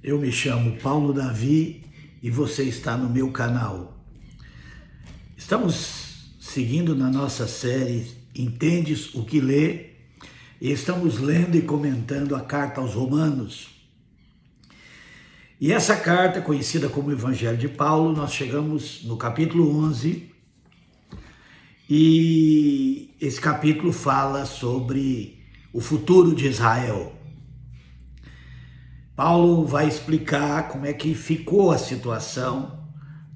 Eu me chamo Paulo Davi e você está no meu canal. Estamos seguindo na nossa série Entendes o que lê e estamos lendo e comentando a carta aos Romanos. E essa carta, conhecida como Evangelho de Paulo, nós chegamos no capítulo 11 e esse capítulo fala sobre o futuro de Israel. Paulo vai explicar como é que ficou a situação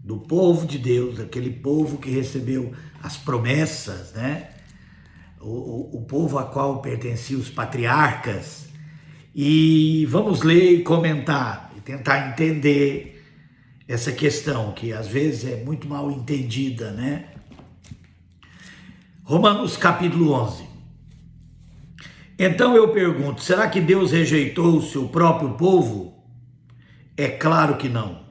do povo de Deus, aquele povo que recebeu as promessas, né? O povo a qual pertenciam os patriarcas. E vamos ler e comentar e tentar entender essa questão que às vezes é muito mal entendida, né? Romanos capítulo 11. Então eu pergunto, será que Deus rejeitou o seu próprio povo? É claro que não.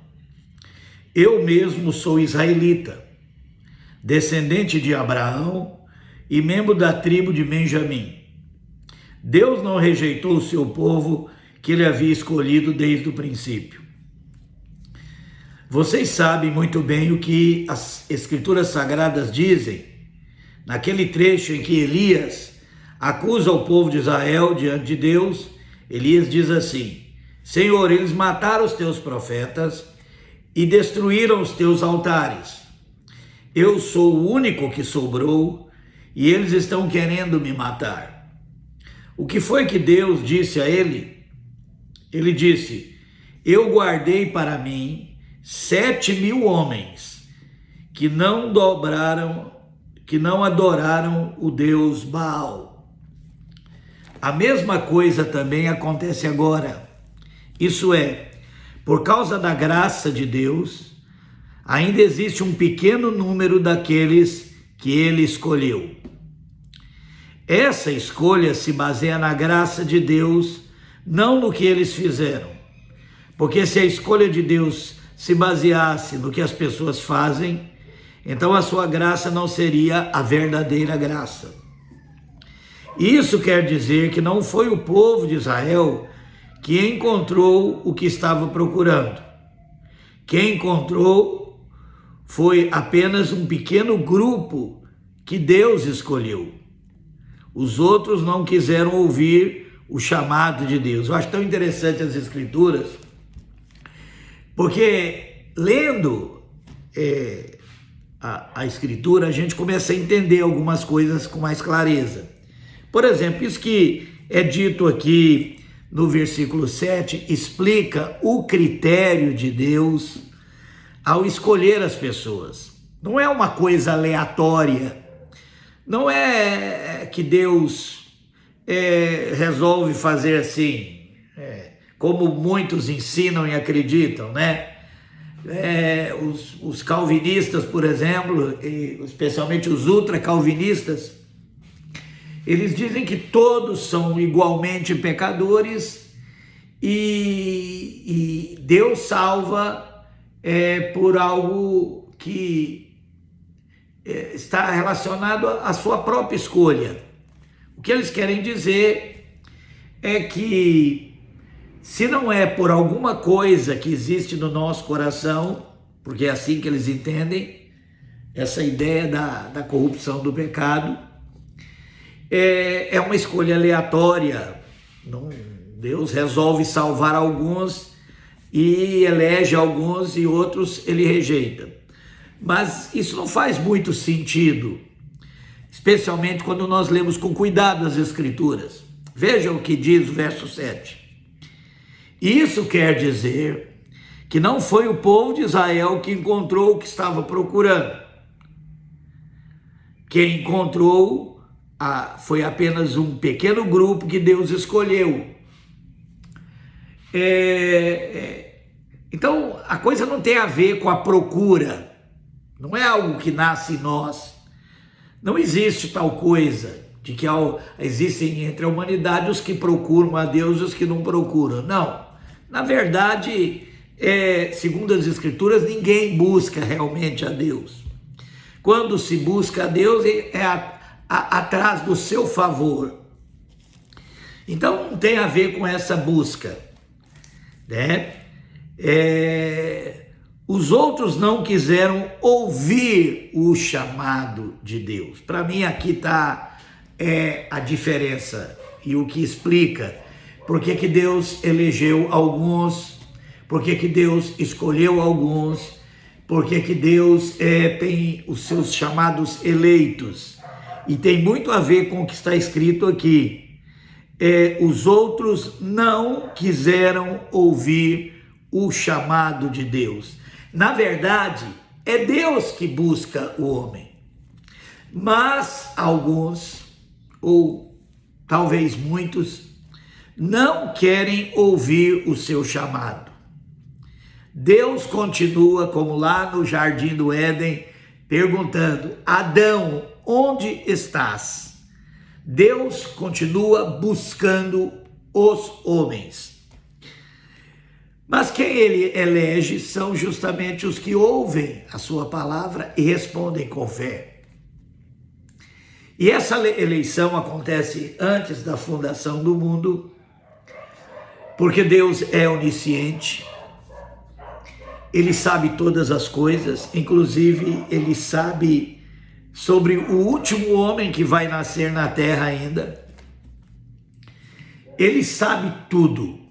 Eu mesmo sou israelita, descendente de Abraão e membro da tribo de Benjamim. Deus não rejeitou o seu povo que ele havia escolhido desde o princípio. Vocês sabem muito bem o que as Escrituras Sagradas dizem, naquele trecho em que Elias acusa o povo de Israel diante de Deus. Elias diz assim: Senhor, eles mataram os teus profetas e destruíram os teus altares. Eu sou o único que sobrou e eles estão querendo me matar. O que foi que Deus disse a ele? Ele disse: eu guardei para mim 7.000 homens que não adoraram o Deus Baal. A mesma coisa também acontece agora. Isso é, por causa da graça de Deus, ainda existe um pequeno número daqueles que ele escolheu. Essa escolha se baseia na graça de Deus, não no que eles fizeram. Porque se a escolha de Deus se baseasse no que as pessoas fazem, então a sua graça não seria a verdadeira graça. Isso quer dizer que não foi o povo de Israel que encontrou o que estava procurando. Quem encontrou foi apenas um pequeno grupo que Deus escolheu. Os outros não quiseram ouvir o chamado de Deus. Eu acho tão interessante as Escrituras, porque lendo a Escritura, a gente começa a entender algumas coisas com mais clareza. Por exemplo, isso que é dito aqui no versículo 7 explica o critério de Deus ao escolher as pessoas. Não é uma coisa aleatória, não é que Deus resolve fazer assim, como muitos ensinam e acreditam, né? Os calvinistas, por exemplo, especialmente os ultra-calvinistas, eles dizem que todos são igualmente pecadores e Deus salva por algo que está relacionado à sua própria escolha. O que eles querem dizer é que se não é por alguma coisa que existe no nosso coração, porque é assim que eles entendem essa ideia da corrupção do pecado, é uma escolha aleatória. Deus resolve salvar alguns e elege alguns e outros ele rejeita. Mas isso não faz muito sentido, especialmente quando nós lemos com cuidado as Escrituras. Veja o que diz o verso 7. Isso quer dizer que não foi o povo de Israel que encontrou o que estava procurando. Quem encontrou foi apenas um pequeno grupo que Deus escolheu. Então, a coisa não tem a ver com a procura. Não é algo que nasce em nós. Não existe tal coisa de que existem entre a humanidade os que procuram a Deus e os que não procuram. Não. Na verdade, segundo as Escrituras, ninguém busca realmente a Deus. Quando se busca a Deus, atrás do seu favor. Então não tem a ver com essa busca, né? os outros não quiseram ouvir o chamado de Deus. Para mim aqui está a diferença e o que explica por que que Deus elegeu alguns, por que que Deus escolheu alguns, por que que Deus tem os seus chamados eleitos. E tem muito a ver com o que está escrito aqui. Os outros não quiseram ouvir o chamado de Deus. Na verdade, é Deus que busca o homem. Mas alguns, ou talvez muitos, não querem ouvir o seu chamado. Deus continua, como lá no Jardim do Éden, perguntando: Adão, onde estás? Deus continua buscando os homens. Mas quem ele elege são justamente os que ouvem a sua palavra e respondem com fé. E essa eleição acontece antes da fundação do mundo, porque Deus é onisciente, Ele sabe todas as coisas, inclusive Ele sabe sobre o último homem que vai nascer na terra ainda. Ele sabe tudo.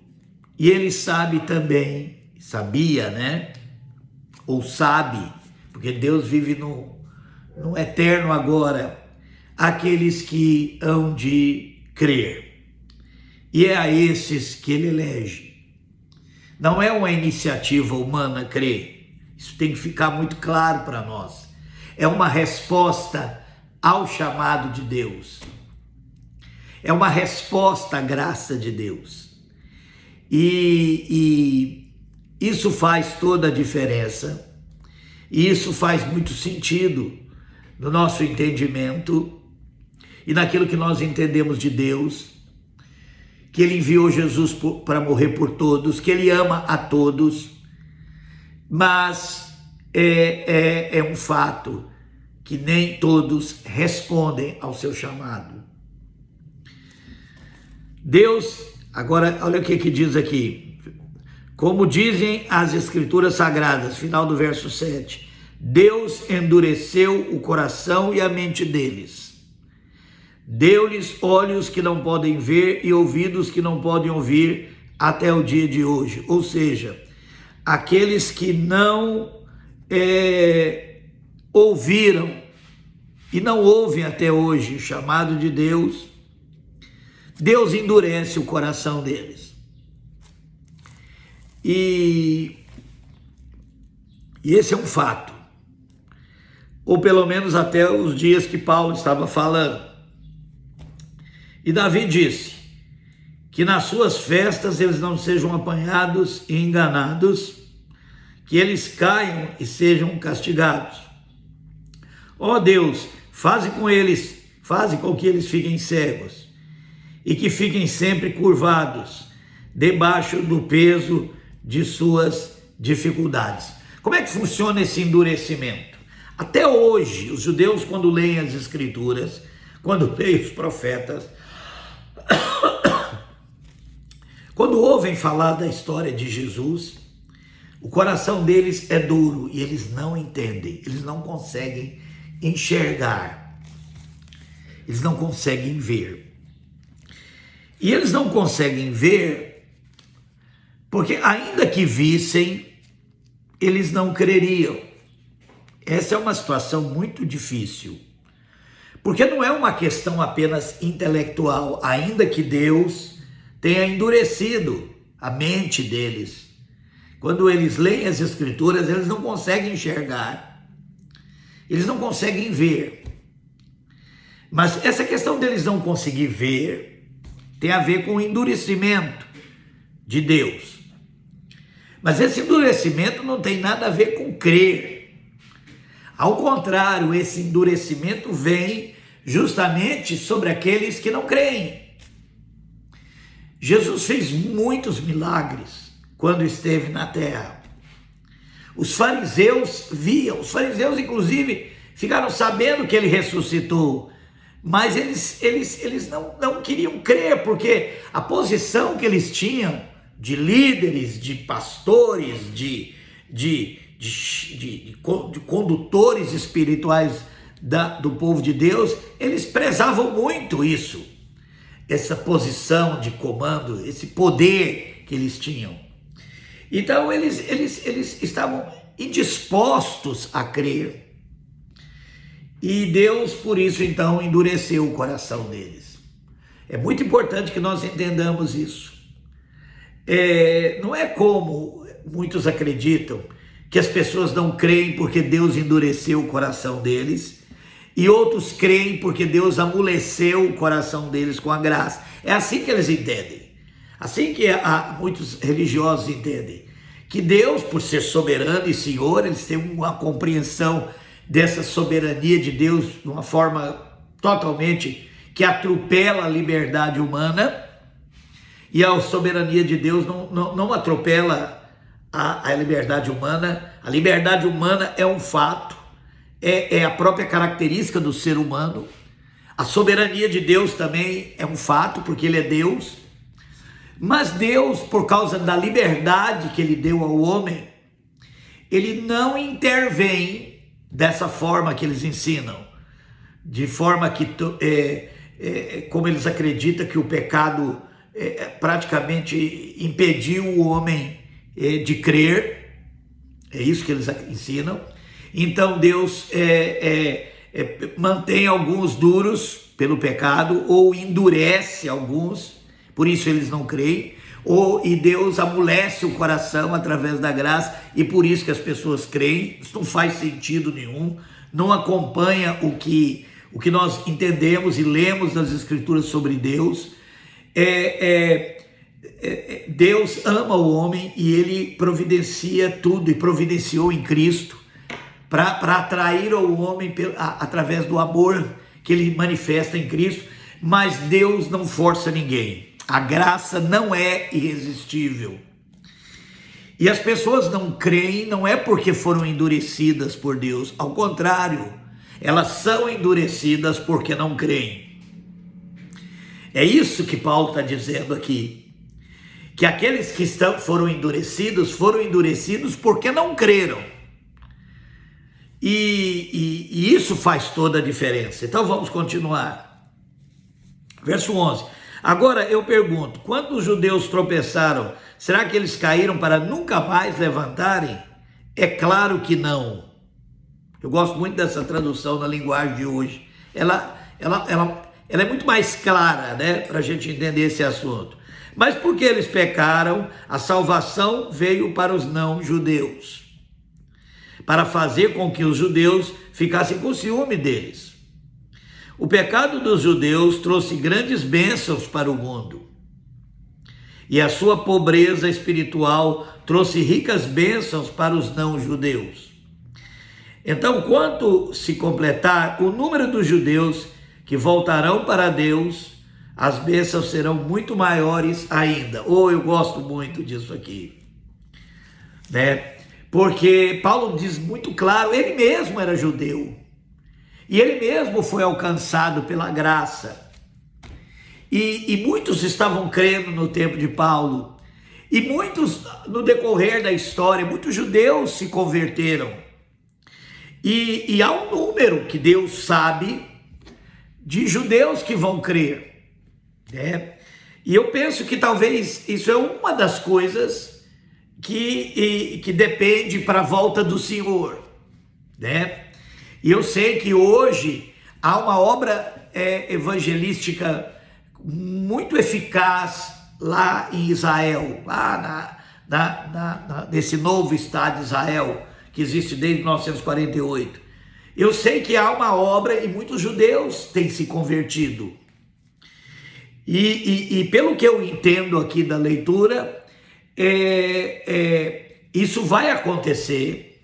E Ele sabe também, sabia, né? Ou sabe, porque Deus vive no eterno agora, aqueles que hão de crer. E é a esses que Ele elege. Não é uma iniciativa humana crer. Isso tem que ficar muito claro para nós. É uma resposta ao chamado de Deus. É uma resposta à graça de Deus. E isso faz toda a diferença. E isso faz muito sentido no nosso entendimento e naquilo que nós entendemos de Deus, que Ele enviou Jesus para morrer por todos, que Ele ama a todos, mas é um fato que nem todos respondem ao seu chamado. Deus, agora olha o que diz aqui, como dizem as Escrituras Sagradas, final do verso 7, Deus endureceu o coração e a mente deles, deu-lhes olhos que não podem ver e ouvidos que não podem ouvir até o dia de hoje. Ou seja, aqueles que não ouviram e não ouvem até hoje o chamado de Deus, Deus endurece o coração deles. E esse é um fato. Ou pelo menos até os dias que Paulo estava falando. E Davi disse que nas suas festas eles não sejam apanhados e enganados, que eles caiam e sejam castigados. Ó Deus, faze com que eles fiquem cegos e que fiquem sempre curvados debaixo do peso de suas dificuldades. Como é que funciona esse endurecimento? Até hoje, os judeus, quando leem as Escrituras, quando leem os profetas, quando ouvem falar da história de Jesus, o coração deles é duro e eles não entendem, eles não conseguem enxergar, eles não conseguem ver. E eles não conseguem ver porque, ainda que vissem, eles não creriam. Essa é uma situação muito difícil, porque não é uma questão apenas intelectual, ainda que Deus tenha endurecido a mente deles. Quando eles leem as Escrituras, eles não conseguem enxergar, eles não conseguem ver. Mas essa questão deles não conseguir ver tem a ver com o endurecimento de Deus. Mas esse endurecimento não tem nada a ver com crer. Ao contrário, esse endurecimento vem justamente sobre aqueles que não creem. Jesus fez muitos milagres quando esteve na terra. Os fariseus viam, os fariseus inclusive ficaram sabendo que ele ressuscitou, mas eles não queriam crer, porque a posição que eles tinham de líderes, de pastores, de condutores espirituais do povo de Deus, eles prezavam muito isso, essa posição de comando, esse poder que eles tinham. Então eles estavam indispostos a crer, e Deus por isso então endureceu o coração deles. É muito importante que nós entendamos isso. Não é como muitos acreditam, que as pessoas não creem porque Deus endureceu o coração deles, e outros creem porque Deus amoleceu o coração deles com a graça. É assim que eles entendem, assim que muitos religiosos entendem, que Deus, por ser soberano e Senhor, eles têm uma compreensão dessa soberania de Deus de uma forma totalmente que atropela a liberdade humana, e a soberania de Deus não atropela a liberdade humana. A liberdade humana é um fato, é a própria característica do ser humano. A soberania de Deus também é um fato, porque Ele é Deus. Mas Deus, por causa da liberdade que Ele deu ao homem, Ele não intervém dessa forma que eles ensinam, de forma que, como eles acreditam que o pecado praticamente impediu o homem de crer. É isso que eles ensinam. Então Deus mantém alguns duros pelo pecado, ou endurece alguns, por isso eles não creem, e Deus amolece o coração através da graça, e por isso que as pessoas creem. Isso não faz sentido nenhum, não acompanha o que nós entendemos e lemos nas Escrituras sobre Deus. Deus ama o homem e Ele providencia tudo, e providenciou em Cristo para atrair o homem através do amor que Ele manifesta em Cristo. Mas Deus não força ninguém, a graça não é irresistível. E as pessoas não creem, não é porque foram endurecidas por Deus, ao contrário, elas são endurecidas porque não creem. É isso que Paulo está dizendo aqui, que aqueles que foram endurecidos porque não creram. E isso faz toda a diferença. Então vamos continuar. Verso 11. Agora eu pergunto, quando os judeus tropeçaram, será que eles caíram para nunca mais levantarem? É claro que não. Eu gosto muito dessa tradução na linguagem de hoje. Ela é muito mais clara, né, para a gente entender esse assunto. Mas porque eles pecaram, a salvação veio para os não-judeus, para fazer com que os judeus ficassem com ciúme deles. O pecado dos judeus trouxe grandes bênçãos para o mundo, e a sua pobreza espiritual trouxe ricas bênçãos para os não-judeus. Então, quando se completar o número dos judeus que voltarão para Deus, as bênçãos serão muito maiores ainda. Eu gosto muito disso aqui, né? Porque Paulo diz muito claro, ele mesmo era judeu, e ele mesmo foi alcançado pela graça, e muitos estavam crendo no tempo de Paulo, e muitos, no decorrer da história, muitos judeus se converteram, e há um número que Deus sabe de judeus que vão crer, né? E eu penso que talvez isso é uma das coisas que depende para a volta do Senhor, né? E eu sei que hoje há uma obra evangelística muito eficaz lá em Israel, lá nesse novo Estado de Israel, que existe desde 1948. Eu sei que há uma obra e muitos judeus têm se convertido. E pelo que eu entendo aqui da leitura, isso vai acontecer.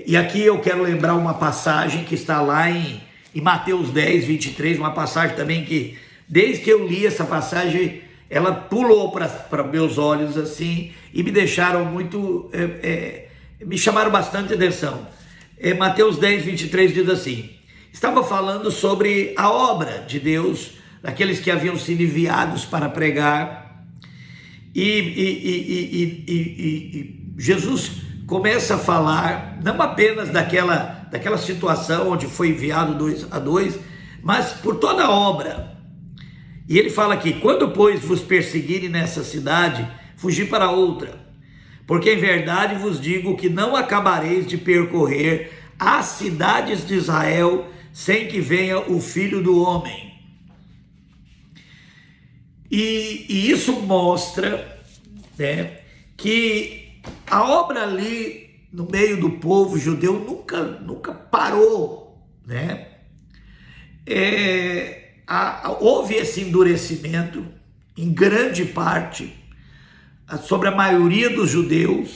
E aqui eu quero lembrar uma passagem que está lá em Mateus 10, 23, uma passagem também que, desde que eu li essa passagem, ela pulou para meus olhos assim, e me deixaram muito, me chamaram bastante atenção. Mateus 10, 23 diz assim: estava falando sobre a obra de Deus, daqueles que haviam sido enviados para pregar, E Jesus começa a falar não apenas daquela situação onde foi enviado 2 a 2, mas por toda a obra. E ele fala aqui: quando, pois, vos perseguirem nessa cidade, fugi para outra, porque em verdade vos digo que não acabareis de percorrer as cidades de Israel sem que venha o Filho do Homem. E isso mostra, né, que a obra ali no meio do povo judeu nunca parou, né? Houve esse endurecimento em grande parte sobre a maioria dos judeus,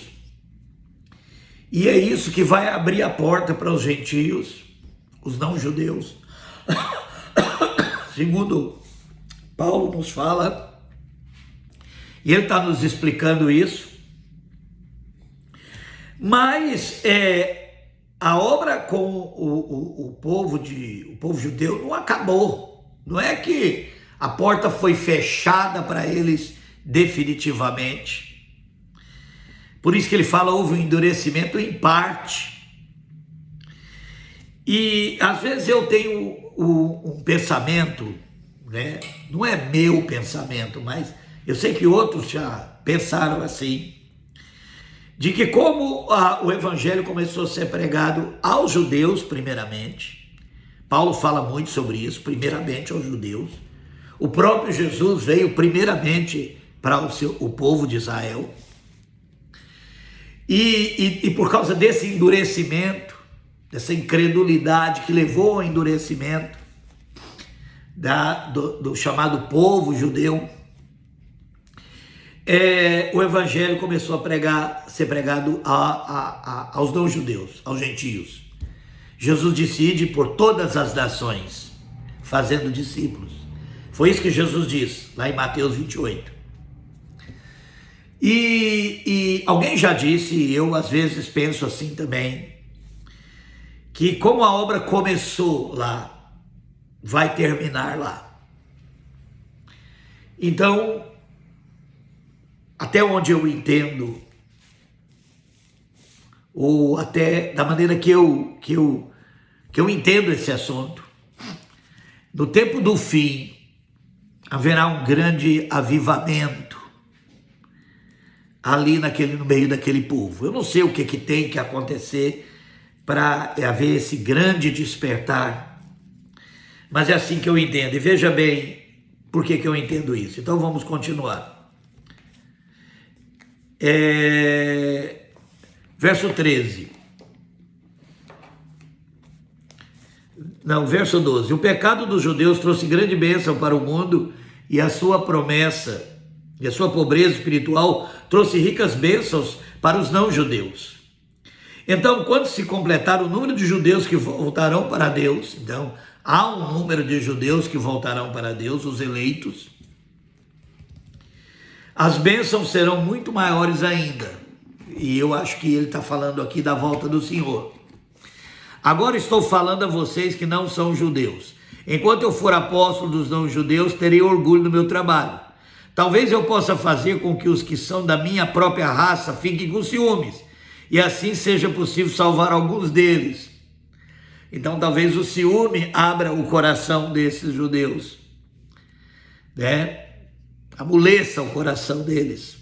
e é isso que vai abrir a porta para os gentios, os não judeus. Segundo Paulo nos fala, e ele está nos explicando isso, mas a obra com o povo judeu não acabou. Não é que a porta foi fechada para eles definitivamente. Por isso que ele fala, houve um endurecimento em parte. E às vezes eu tenho um pensamento, né? Não é meu pensamento, mas eu sei que outros já pensaram assim, de que como o evangelho começou a ser pregado aos judeus primeiramente, Paulo fala muito sobre isso, primeiramente aos judeus, o próprio Jesus veio primeiramente para o povo de Israel, e por causa desse endurecimento, dessa incredulidade que levou ao endurecimento do chamado povo judeu, o evangelho começou a ser pregado aos não judeus, aos gentios. Jesus disse: ide por todas as nações, fazendo discípulos. Foi isso que Jesus disse lá em Mateus 28. E alguém já disse, e eu às vezes penso assim também, que como a obra começou lá, vai terminar lá. Então, até onde eu entendo, ou até da maneira que eu entendo esse assunto, no tempo do fim haverá um grande avivamento ali no meio daquele povo. Eu não sei o que tem que acontecer para haver esse grande despertar, mas é assim que eu entendo. E veja bem por que eu entendo isso. Então vamos continuar. Verso 13. Não, verso 12. O pecado dos judeus trouxe grande bênção para o mundo, e a sua promessa e a sua pobreza espiritual trouxe ricas bênçãos para os não-judeus. Então, quando se completar o número de judeus que voltarão para Deus, então há um número de judeus que voltarão para Deus, os eleitos, as bênçãos serão muito maiores ainda. E eu acho que ele está falando aqui da volta do Senhor. Agora estou falando a vocês que não são judeus. Enquanto eu for apóstolo dos não-judeus, terei orgulho no meu trabalho. Talvez eu possa fazer com que os que são da minha própria raça fiquem com ciúmes, e assim seja possível salvar alguns deles. Então talvez o ciúme abra o coração desses judeus, né? Amoleça o coração deles.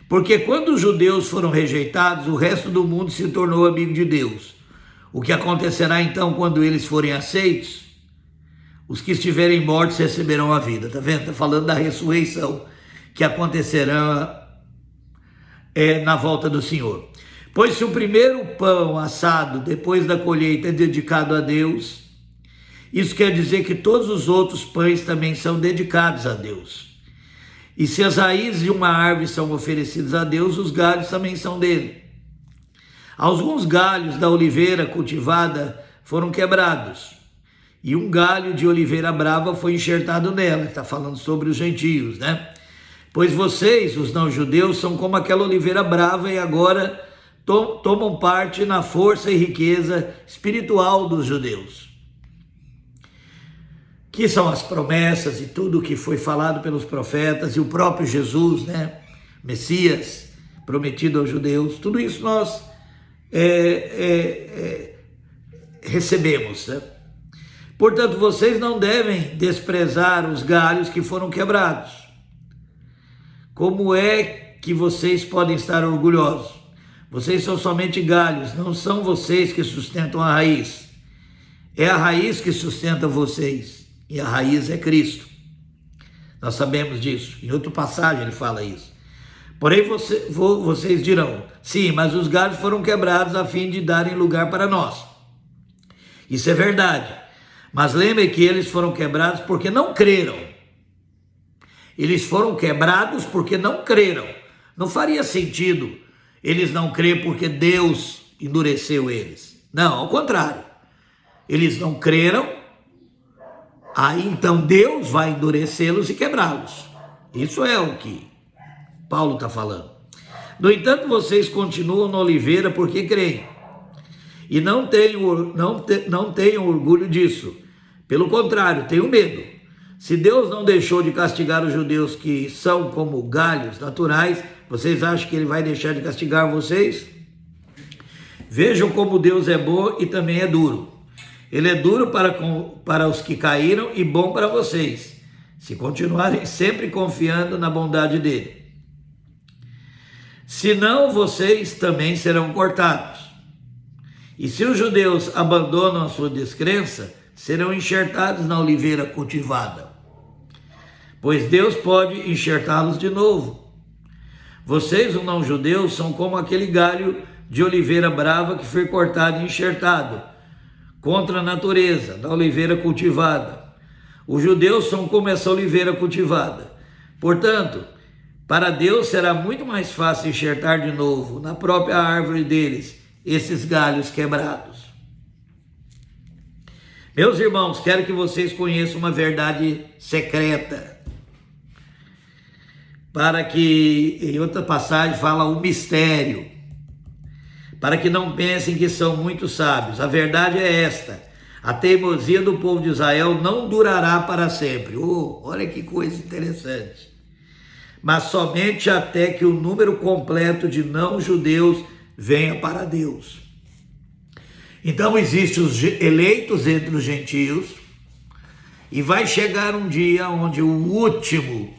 Porque quando os judeus foram rejeitados, o resto do mundo se tornou amigo de Deus. O que acontecerá então quando eles forem aceitos? Os que estiverem mortos receberão a vida. Está vendo? Está falando da ressurreição que acontecerá na volta do Senhor. Pois se o primeiro pão assado depois da colheita é dedicado a Deus, isso quer dizer que todos os outros pães também são dedicados a Deus. E se as raízes de uma árvore são oferecidas a Deus, os galhos também são dele. Alguns galhos da oliveira cultivada foram quebrados, e um galho de oliveira brava foi enxertado nela. Está falando sobre os gentios, né? Pois vocês, os não-judeus, são como aquela oliveira brava e agora tomam parte na força e riqueza espiritual dos judeus. que são as promessas e tudo que foi falado pelos profetas, e o próprio Jesus, né, Messias, prometido aos judeus, tudo isso nós recebemos, né? Portanto, vocês não devem desprezar os galhos que foram quebrados. Como é que vocês podem estar orgulhosos? Vocês são somente galhos, não são vocês que sustentam a raiz. É a raiz que sustenta vocês, e a raiz é Cristo. Nós sabemos disso. Em outra passagem ele fala isso. Porém, vocês dirão, sim, mas os galhos foram quebrados a fim de darem lugar para nós. Isso é verdade. Mas lembrem que eles foram quebrados porque não creram. Eles foram quebrados porque não creram. Não faria sentido eles não crerem porque Deus endureceu eles. Não, ao contrário. Eles não creram, aí então Deus vai endurecê-los e quebrá-los. Isso é o que Paulo está falando. No entanto, vocês continuam na oliveira porque creem. E não tenham orgulho disso. Pelo contrário, tenham medo. Se Deus não deixou de castigar os judeus que são como galhos naturais, vocês acham que ele vai deixar de castigar vocês? Vejam como Deus é bom e também é duro. Ele é duro para os que caíram e bom para vocês, se continuarem sempre confiando na bondade dele. Senão vocês também serão cortados. E se os judeus abandonam a sua descrença, serão enxertados na oliveira cultivada, pois Deus pode enxertá-los de novo. Vocês, os não-judeus, são como aquele galho de oliveira brava que foi cortado e enxertado contra a natureza, da oliveira cultivada. Os judeus são como essa oliveira cultivada. Portanto, para Deus será muito mais fácil enxertar de novo na própria árvore deles esses galhos quebrados. Meus irmãos, quero que vocês conheçam uma verdade secreta, para que, em outra passagem, fala o mistério, para que não pensem que são muito sábios. A verdade é esta: a teimosia do povo de Israel não durará para sempre. Olha que coisa interessante. Mas somente até que o número completo de não-judeus venha para Deus. Então existem os eleitos entre os gentios, e vai chegar um dia onde o último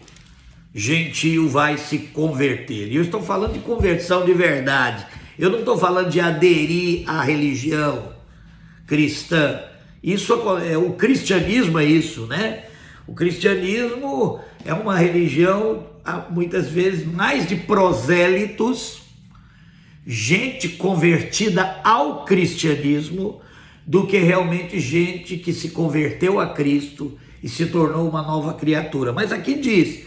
gentio vai se converter. E eu estou falando de conversão de verdade. Eu não estou falando de aderir à religião cristã. Isso é o cristianismo, é isso, né? O cristianismo é uma religião, muitas vezes, mais de prosélitos, gente convertida ao cristianismo, do que realmente gente que se converteu a Cristo e se tornou uma nova criatura. Mas aqui diz,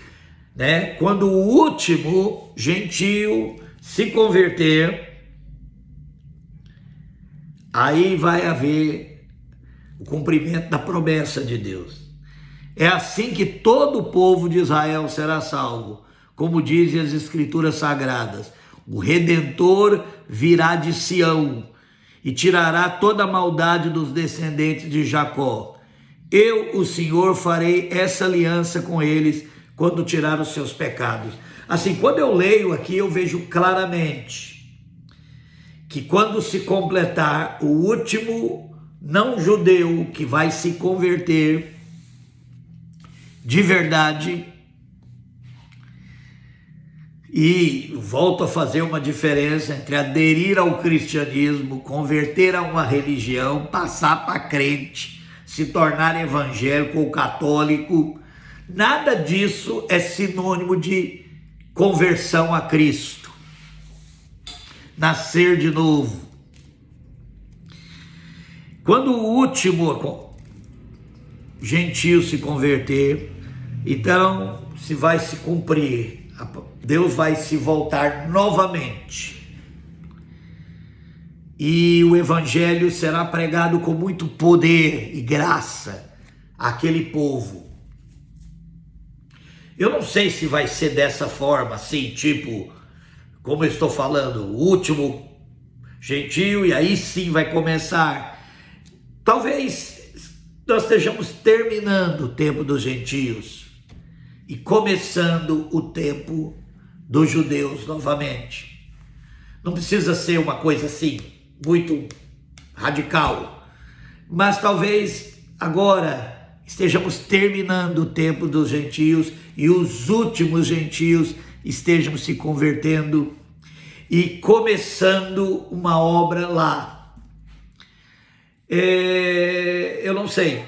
né, quando o último gentio se converter, aí vai haver o cumprimento da promessa de Deus. É assim que todo o povo de Israel será salvo, como dizem as Escrituras Sagradas. O Redentor virá de Sião e tirará toda a maldade dos descendentes de Jacó. Eu, o Senhor, farei essa aliança com eles quando tirar os seus pecados. Assim, quando eu leio aqui, eu vejo claramente que quando se completar o último não-judeu que vai se converter de verdade, e volto a fazer uma diferença entre aderir ao cristianismo, converter a uma religião, passar para crente, se tornar evangélico ou católico, nada disso é sinônimo de conversão a Cristo, nascer de novo. Quando o último gentio se converter, então se vai se cumprir, Deus vai se voltar novamente e o evangelho será pregado com muito poder e graça àquele povo. Eu não sei se vai ser dessa forma, assim, tipo, como eu estou falando, o último gentio, e aí sim vai começar. Talvez nós estejamos terminando o tempo dos gentios e começando o tempo dos judeus novamente. Não precisa ser uma coisa assim, muito radical, mas talvez agora estejamos terminando o tempo dos gentios e os últimos gentios estejam se convertendo e começando uma obra lá. Eu não sei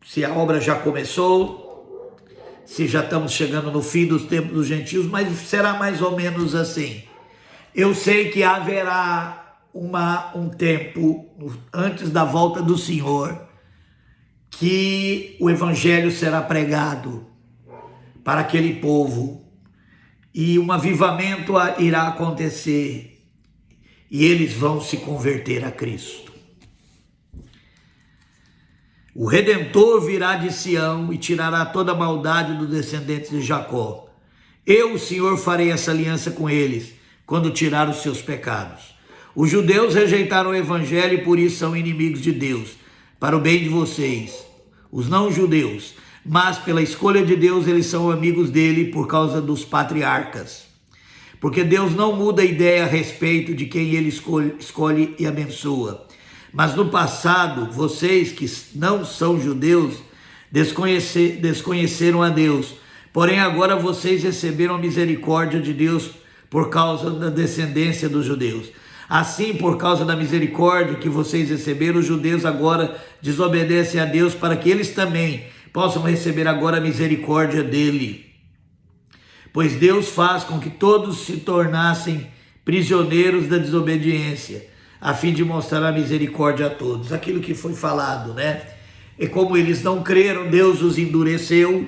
se a obra já começou, se já estamos chegando no fim dos tempos dos gentios, mas será mais ou menos assim. Eu sei que haverá um tempo antes da volta do Senhor que o evangelho será pregado para aquele povo e um avivamento irá acontecer e eles vão se converter a Cristo. O Redentor virá de Sião e tirará toda a maldade dos descendentes de Jacó. Eu, o Senhor, farei essa aliança com eles, quando tirar os seus pecados. Os judeus rejeitaram o evangelho e por isso são inimigos de Deus, para o bem de vocês, os não-judeus. Mas pela escolha de Deus eles são amigos dele por causa dos patriarcas. Porque Deus não muda a ideia a respeito de quem ele escolhe e abençoa. Mas no passado, vocês que não são judeus, desconheceram a Deus. Porém, agora vocês receberam a misericórdia de Deus por causa da descendência dos judeus. Assim, por causa da misericórdia que vocês receberam, os judeus agora desobedecem a Deus para que eles também possam receber agora a misericórdia dele. Pois Deus faz com que todos se tornassem prisioneiros da desobediência, a fim de mostrar a misericórdia a todos. Aquilo que foi falado, né? E como eles não creram, Deus os endureceu.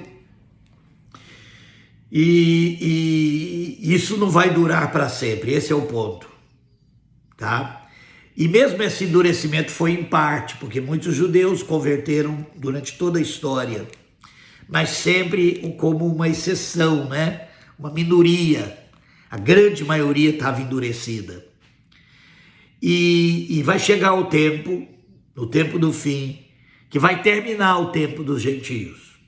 E isso não vai durar para sempre. Esse é o ponto, tá? E mesmo esse endurecimento foi em parte, porque muitos judeus converteram durante toda a história, mas sempre como uma exceção, né? Uma minoria. A grande maioria estava endurecida. E vai chegar o tempo, no tempo do fim, que vai terminar o tempo dos gentios.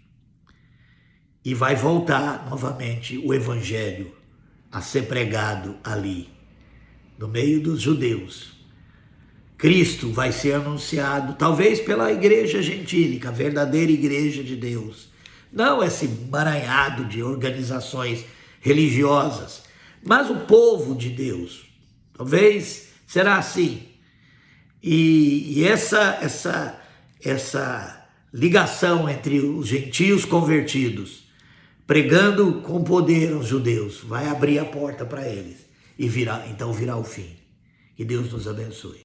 E vai voltar novamente o evangelho a ser pregado ali, no meio dos judeus. Cristo vai ser anunciado, talvez pela igreja gentílica, a verdadeira igreja de Deus. Não esse emaranhado de organizações religiosas, mas o povo de Deus. Talvez será assim. E essa ligação entre os gentios convertidos, pregando com poder aos judeus, vai abrir a porta para eles. E então virá o fim. Que Deus nos abençoe.